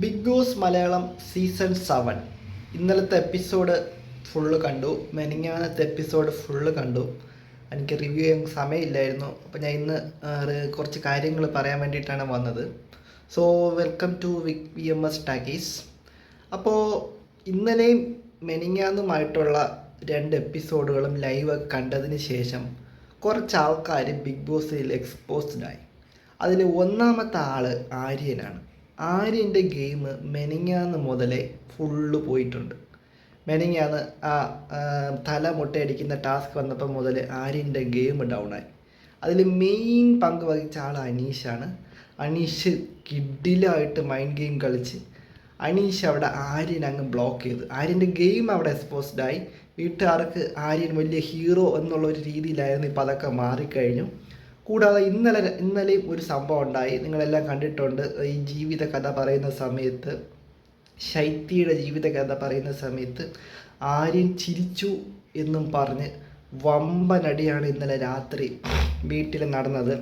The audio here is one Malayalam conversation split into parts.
ബിഗ് ബോസ് മലയാളം സീസൺ 7 ഇന്നലത്തെ എപ്പിസോഡ് ഫുള്ള് കണ്ടു. മെനിങ്ങാനത്തെ എപ്പിസോഡ് ഫുള്ള് കണ്ടു. എനിക്ക് റിവ്യൂ ചെയ്യാൻ സമയമില്ലായിരുന്നു. അപ്പോൾ ഞാൻ ഇന്ന് കുറച്ച് കാര്യങ്ങൾ പറയാൻ വേണ്ടിയിട്ടാണ് വന്നത്. So welcome to V M S talkies. അപ്പോൾ ഇന്നലെയും മെനിങ്ങാന്നുമായിട്ടുള്ള 2 എപ്പിസോഡുകളും ലൈവ് കണ്ടതിന് ശേഷം കുറച്ച് ആൾക്കാർ ബിഗ് ബോസിൽ എക്സ്പോസ്ഡായി. അതിൽ ഒന്നാമത്തെ ആൾ ആര്യനാണ്. ആര്യൻ്റെ ഗെയിം മെനിങ്ങാന്ന് മുതലേ ഫുള്ള് പോയിട്ടുണ്ട്. മെനിങ്ങാന്ന് തല മുട്ടയടിക്കുന്ന ടാസ്ക് വന്നപ്പോൾ മുതൽ ആര്യൻ്റെ ഗെയിം ഡൗണായി. അതിൽ മെയിൻ പങ്ക് വഹിച്ച ആൾ അനീഷാണ്. അനീഷ് കിഡിലായിട്ട് മൈൻഡ് ഗെയിം കളിച്ച് അനീഷ് അവിടെ ആര്യൻ അങ്ങ് ബ്ലോക്ക് ചെയ്തു. ആര്യൻ്റെ ഗെയിം അവിടെ എക്സ്പോസ്ഡായി. വീട്ടുകാർക്ക് ആര്യൻ വലിയ ഹീറോ എന്നുള്ളൊരു രീതിയിലായിരുന്നു. ഇപ്പോൾ അതൊക്കെ മാറിക്കഴിഞ്ഞു. കൂടാതെ ഇന്നലെയും ഒരു സംഭവം ഉണ്ടായി. നിങ്ങളെല്ലാം കണ്ടിട്ടുണ്ട്. ഈ ജീവിത കഥ പറയുന്ന സമയത്ത്, ശൈത്യയുടെ ജീവിത കഥ പറയുന്ന സമയത്ത് ആര്യൻ ചിരിച്ചു എന്നും പറഞ്ഞ് വമ്പനടിയാണ് ഇന്നലെ രാത്രി വീട്ടിൽ നടന്നത്,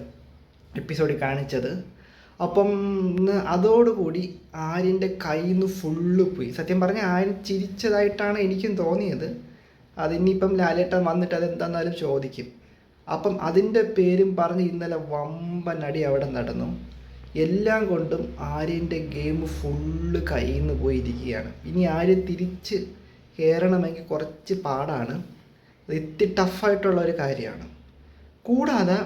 എപ്പിസോഡിൽ കാണിച്ചത്. അപ്പം അതോടുകൂടി ആര്യൻ്റെ കയ്യിൽ നിന്ന് ഫുള്ള് പോയി. സത്യം പറഞ്ഞാൽ ആര്യൻ ചിരിച്ചതായിട്ടാണ് എനിക്കും തോന്നിയത്. അതിനിപ്പം ലാലേട്ടൻ വന്നിട്ട് അതെന്താന്നാലും ചോദിക്കും. അപ്പം അതിൻ്റെ പേരും പറഞ്ഞ് ഇന്നലെ വമ്പൻ അടി അവിടെ നടന്നു. എല്ലാം കൊണ്ടും ആര്യൻ്റെ ഗെയിം ഫുള്ള് കയ്യിൽ നിന്ന് പോയിരിക്കുകയാണ്. ഇനി ആര്യൻ തിരിച്ച് കയറണമെങ്കിൽ കുറച്ച് പാടാണ്. ഇത്തിരി ടഫായിട്ടുള്ള ഒരു കാര്യമാണ്. കൂടാതെ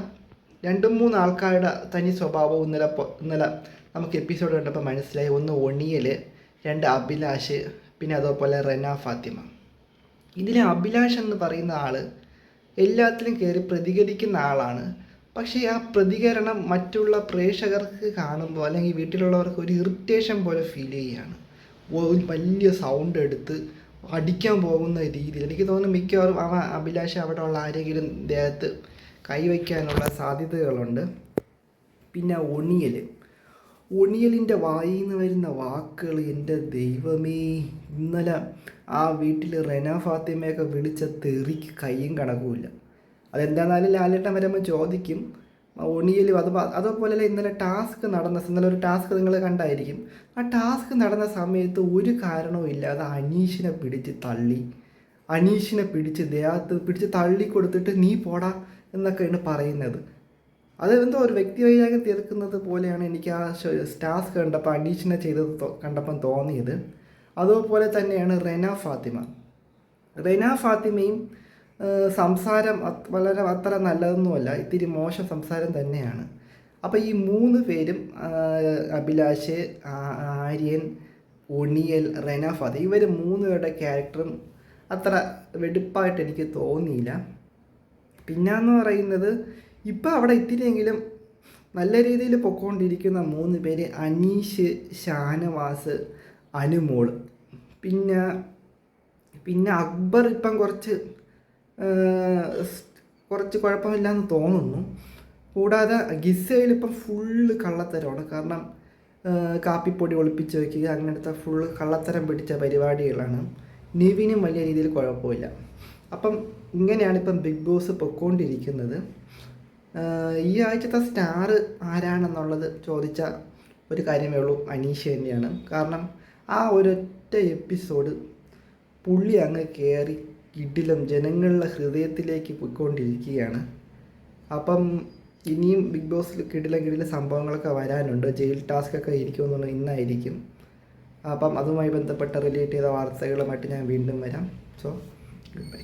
2-3 ആൾക്കാരുടെ തനി സ്വഭാവവും ഇന്നലെ നമുക്ക് എപ്പിസോഡ് കണ്ടപ്പോൾ മനസ്സിലായി. ഒന്ന് ഒണിയൽ, 2 അഭിലാഷ്, പിന്നെ അതുപോലെ റെന ഫാത്തിമ. ഇതിലെ അഭിലാഷ് എന്ന് പറയുന്ന ആൾ എല്ലാത്തിലും കയറി പ്രതികരിക്കുന്ന ആളാണ്. പക്ഷേ ആ പ്രതികരണം മറ്റുള്ള പ്രേക്ഷകർക്ക് കാണുമ്പോൾ അല്ലെങ്കിൽ വീട്ടിലുള്ളവർക്ക് ഒരു ഇറിറ്റേഷൻ പോലെ ഫീൽ ചെയ്യുകയാണ്. വലിയ സൗണ്ട് എടുത്ത് അടിക്കാൻ പോകുന്ന രീതിയിൽ. എനിക്ക് തോന്നുന്നു മിക്കവാറും അഭിലാഷ് അവിടെ ഉള്ള ആരെങ്കിലും ദേഹത്ത് കൈവയ്ക്കാനുള്ള സാധ്യതകളുണ്ട്. പിന്നെ ഒണിയലിൻ്റെ വായിൽ നിന്ന് വരുന്ന വാക്കുകൾ, എൻ്റെ ദൈവമേ! ഇന്നലെ ആ വീട്ടിൽ റെന ഫാത്തിമയൊക്കെ വിളിച്ച തെറിക്ക് കയ്യും കണക്കുമില്ല. അതെന്താണെന്നാലും ലാലേട്ടൻ വരുമ്പോൾ ചോദിക്കും. ഒണിയൽ അതുപോലെ ഇന്നലെ ഒരു ടാസ്ക് നിങ്ങൾ കണ്ടായിരിക്കും. ആ ടാസ്ക് നടന്ന സമയത്ത് ഒരു കാരണവും ഇല്ലാതെ അനീഷിനെ പിടിച്ച് തള്ളി, അനീഷിനെ പിടിച്ച് തള്ളി കൊടുത്തിട്ട് നീ പോടാ എന്നൊക്കെയാണ് പറയുന്നത്. അതെന്തോ ഒരു വ്യക്തിവൈരാഗ്യം തീർക്കുന്നത് പോലെയാണ് എനിക്ക് ആ ടാസ്ക് കണ്ടപ്പോൾ അനീഷിനെ ചെയ്തത് കണ്ടപ്പം തോന്നിയത്. അതുപോലെ തന്നെയാണ് റെന ഫാത്തിമയും സംസാരം വളരെ അത്ര നല്ലതൊന്നുമല്ല, ഇത്തിരി മോശം സംസാരം തന്നെയാണ്. അപ്പോൾ ഈ 3 പേരും, അഭിലാഷ്, ആര്യൻ, ഒണിയൽ, റെന ഫാത്തിമ, ഇവർ 3 പേരുടെ ക്യാരക്ടറും അത്ര വെടുപ്പായിട്ട് എനിക്ക് തോന്നിയില്ല. പിന്നെയെന്ന് പറയുന്നത്, ഇപ്പോൾ അവിടെ ഇത്തിരിയെങ്കിലും നല്ല രീതിയിൽ പൊയ്ക്കൊണ്ടിരിക്കുന്ന 3 പേര് അനീഷ്, ഷാനവാസ്, അനുമോൾ. പിന്നെ അക്ബർ ഇപ്പം കുറച്ച് കുഴപ്പമില്ലാന്ന് തോന്നുന്നു. കൂടാതെ ഗിസയിൽ ഇപ്പം ഫുള്ള് കള്ളത്തരമാണ്. കാരണം കാപ്പിപ്പൊടി ഒളിപ്പിച്ച് വയ്ക്കുക, അങ്ങനത്തെ ഫുള്ള് കള്ളത്തരം പിടിച്ച പരിപാടികളാണ്. നിവിനും വലിയ രീതിയിൽ കുഴപ്പമില്ല. അപ്പം ഇങ്ങനെയാണ് ഇപ്പം ബിഗ് ബോസ് പൊയ്ക്കൊണ്ടിരിക്കുന്നത്. ഈ ആഴ്ചത്തെ സ്റ്റാർ ആരാണെന്നുള്ളത് ചോദിച്ചാൽ ഒരു കാര്യമേ ഉള്ളൂ, അനീഷ് തന്നെയാണ്. കാരണം ആ ഒരൊറ്റ എപ്പിസോഡ് പുള്ളി അങ്ങ് കയറി കിടിലം ജനങ്ങളുടെ ഹൃദയത്തിലേക്ക് പോയിക്കൊണ്ടിരിക്കുകയാണ്. അപ്പം ഇനിയും ബിഗ് ബോസിൽ കിടിലം സംഭവങ്ങളൊക്കെ വരാനുണ്ട്. ജയിൽ ടാസ്കൊക്കെ ഇരിക്കുമെന്നുള്ളത് ഇന്നായിരിക്കും. അപ്പം അതുമായി ബന്ധപ്പെട്ട റിലേറ്റ് ചെയ്ത വാർത്തകളുമായിട്ട് ഞാൻ വീണ്ടും വരാം. So good bye.